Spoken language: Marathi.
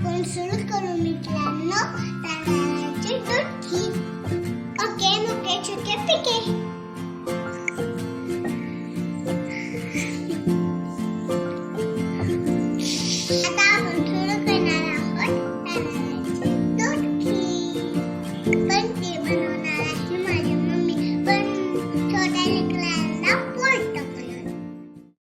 आपण सुरू करू मित्रांनो तांदळाची टोटकी. ओके मोके चुके पिके. आता आपण सुरू करणार आहोत तांदळाची टोटकी. पण ती बनवणार आहे माझी मम्मी. पण छोट्या लेकरांना